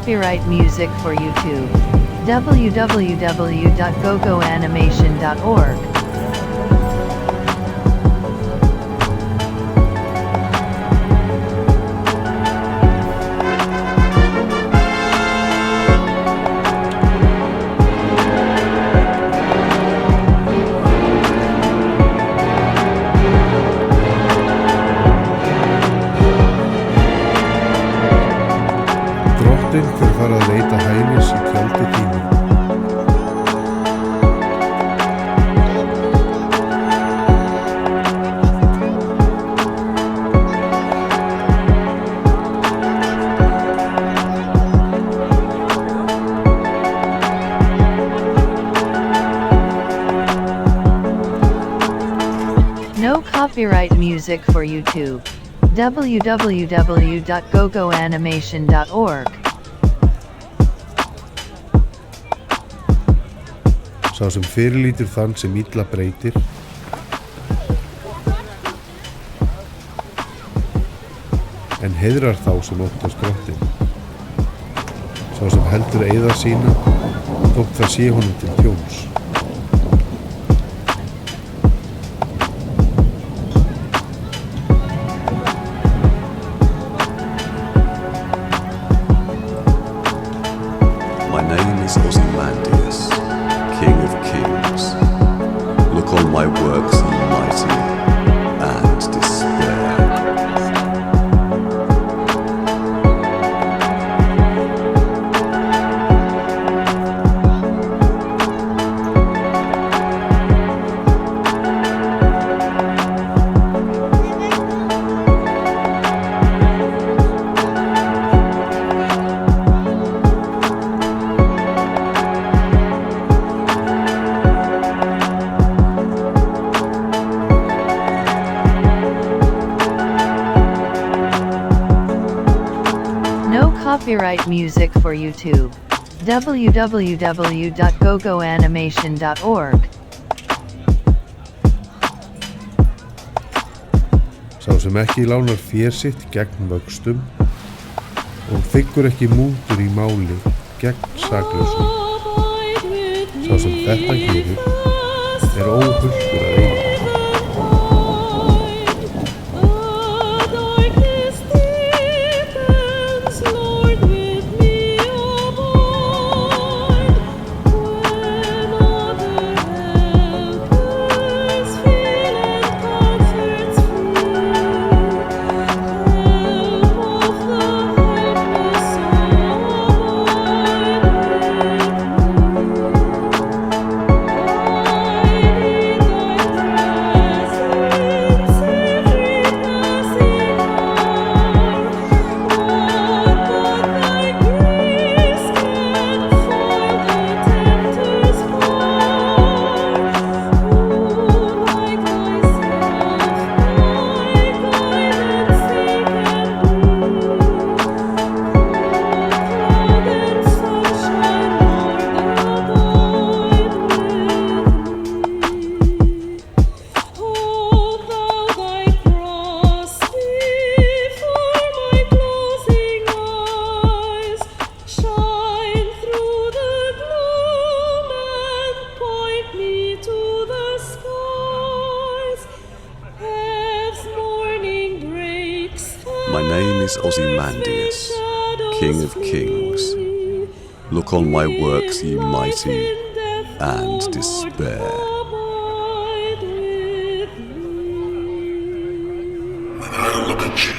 copyright music for YouTube. www.gogoanimation.org. Drottinn fer fara að leita hælis í tjaldi þínu. No copyright music for YouTube. www.gogoanimation.org. Sá sem fyrirlítur þann sem illa breytir, en heiðrar þá sem óttast Drottinn. Sá sem heldur eiða sína, þótt það sé honum til tjóns. My name is Ozymandias, King of Kings. Look on my works, ye mighty, and despair. No copyright music for YouTube. www.gogoanimation.org. Sá sem ekki lánar fér sitt gegn vöxtum og þiggur ekki mútur í máli gegn saklausum. Sá sem þetta gerir óhulltur að eilífu. My name is Ozymandias, King of Kings. Look on my works, ye mighty, and despair. When I look at you,